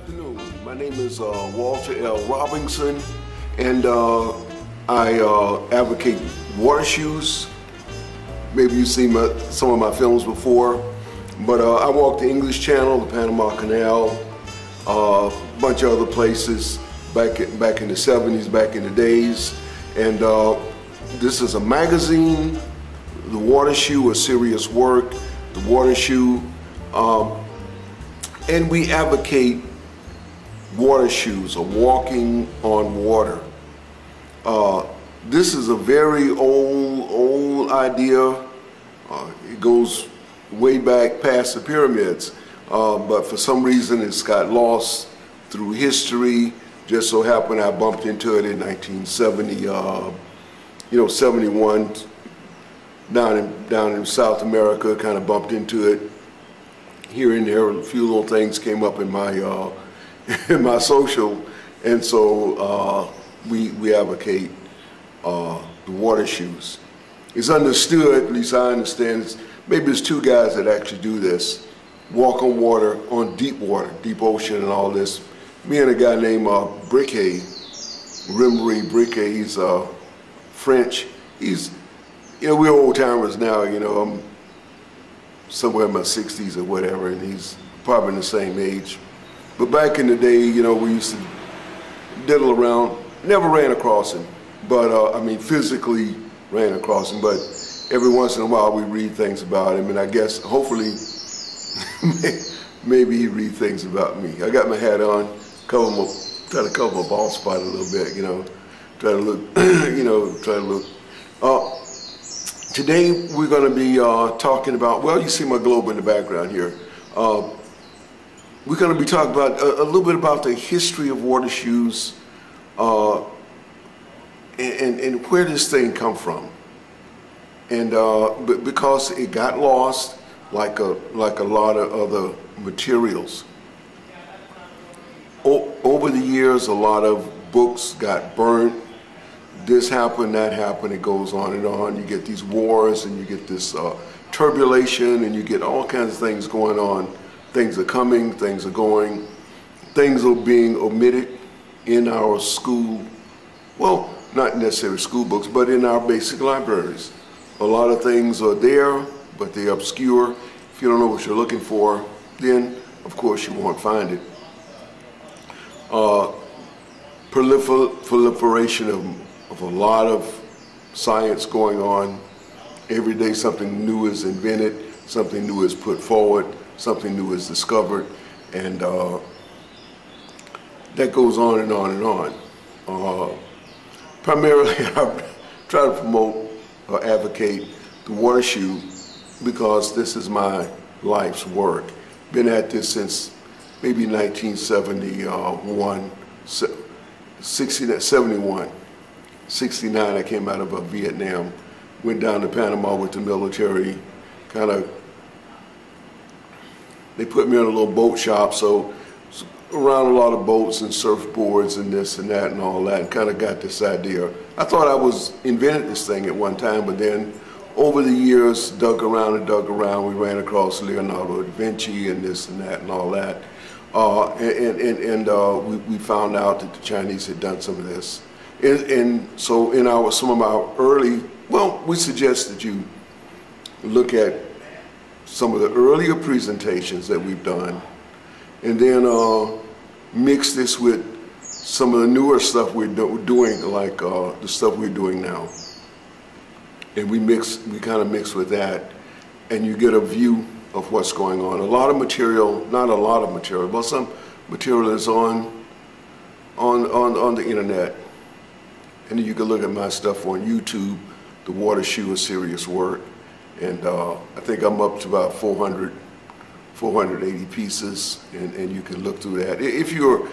afternoon. My name is Walter L. Robinson, and I advocate water shoes. Maybe you've seen some of my films before, but I walk the English Channel, the Panama Canal, a bunch of other places back in the 70s, back in the days. And this is a magazine, The Water Shoe, A Serious Work, The Water Shoe, and we advocate water shoes, or walking on water. This is a very old idea. It goes way back past the pyramids, but for some reason it's got lost through history. Just so happened I bumped into it in 1970, 71, down in South America. Kind of bumped into it here and there. A few little things came up in my in my social, and so we advocate the water shoes. It's understood, at least I understand, maybe it's two guys that actually do this, walk on water, on deep water, deep ocean and all this. Me and a guy named Briquet, Remy Briquet, he's French. He's, we're old timers now, I'm somewhere in my 60s or whatever, and he's probably the same age. But back in the day, we used to diddle around. Never ran across him, but I mean physically ran across him. But every once in a while we read things about him, and I guess hopefully maybe he read things about me. I got my hat on, try to cover my bald spot a little bit, try to look, try to look. Today we're going to be talking about, well, you see my globe in the background here. We're going to be talking about a little bit about the history of water shoes, and where this thing come from. And because it got lost, like a lot of other materials. Over the years, a lot of books got burnt. This happened, that happened, it goes on and on. You get these wars, and you get this turbulation, and you get all kinds of things going on. Things are coming, things are going, things are being omitted in our school, well, not necessarily school books, but in our basic libraries. A lot of things are there, but they're obscure. If you don't know what you're looking for, then of course you won't find it. Proliferation of a lot of science going on. Every day something new is invented, something new is put forward, something new is discovered, and that goes on and on and on. Primarily, I try to promote or advocate the water shoe because this is my life's work. Been at this since maybe 1971, 71. 69, I came out of Vietnam, went down to Panama with the military, they put me in a little boat shop, so around a lot of boats and surfboards and this and that and all that, and kind of got this idea. I thought I was invented this thing at one time, but then over the years, dug around, we ran across Leonardo da Vinci and this and that and all that. We found out that the Chinese had done some of this. And so in some of our early, well, we suggest that you look at some of the earlier presentations that we've done, and then mix this with some of the newer stuff we're doing, like the stuff we're doing now. And we kind of mix with that, and you get a view of what's going on. A lot of material, not a lot of material, but some material is on the internet. And you can look at my stuff on YouTube, The Water Shoe, A Serious Work. And I think I'm up to about 480 pieces, and you can look through that. If you're,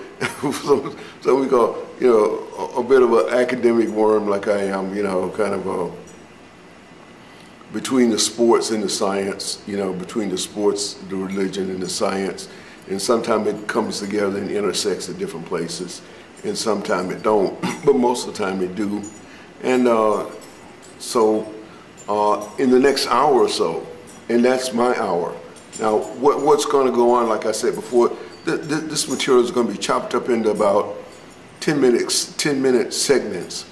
so we call, a bit of an academic worm like I am, kind of between the sports and the science, between the sports, the religion, and the science. And sometimes it comes together and intersects at different places, and sometimes it don't, but most of the time it do. And so in the next hour or so, and that's my hour. Now, what's going to go on, like I said before, this material is going to be chopped up into about 10-minute segments,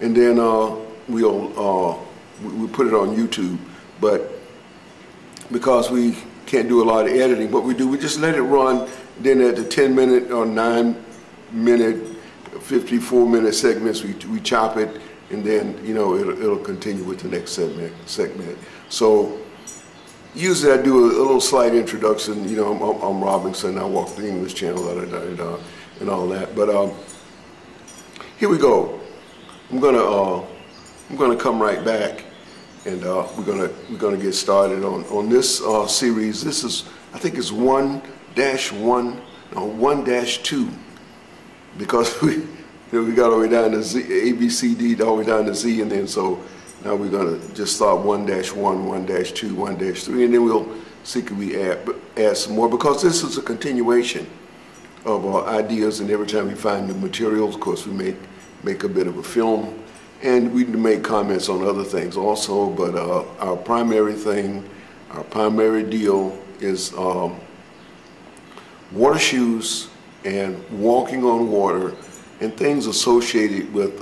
and then we'll put it on YouTube. But because we can't do a lot of editing, what we do, we just let it run. Then at the 10-minute or 9-minute, 54-minute segments, we chop it, and then it'll continue with the next segment. So usually I do a little slight introduction. I'm Robinson. I walk the English Channel, and all that. But here we go. I'm gonna come right back, and we're gonna get started on this series. This is, I think it's 1-2, because we got all the way down to Z, A, B, C, D, all the way down to Z, and then so now we're gonna just start 1-1, 1-2, 1-3, and then we'll see can we add some more, because this is a continuation of ideas, and every time we find new materials, of course, we make a bit of a film, and we make comments on other things also. But our primary deal is water shoes and walking on water, and things associated with,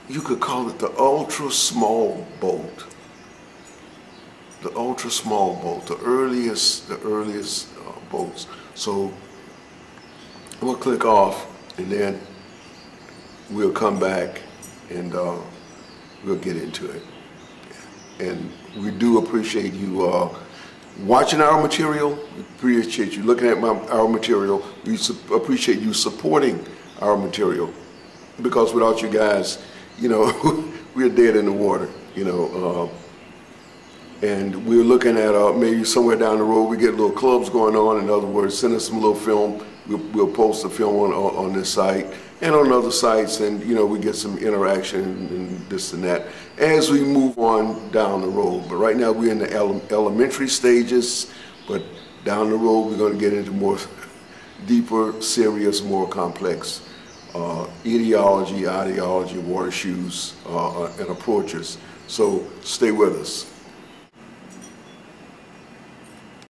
you could call it the ultra small boat. The ultra small boat, the earliest boats. So I'm gonna click off, and then we'll come back, and we'll get into it. And we do appreciate you watching our material. We appreciate you looking at our material. We appreciate you supporting our material, because without you guys, we're dead in the water. And we're looking at maybe somewhere down the road we get little clubs going on. In other words, send us some little film. We'll post the film on this site and on other sites, and we get some interaction and this and that as we move on down the road. But right now we're in the elementary stages, but down the road we're going to get into more deeper, serious, more complex ideology, water shoes, and approaches. So stay with us.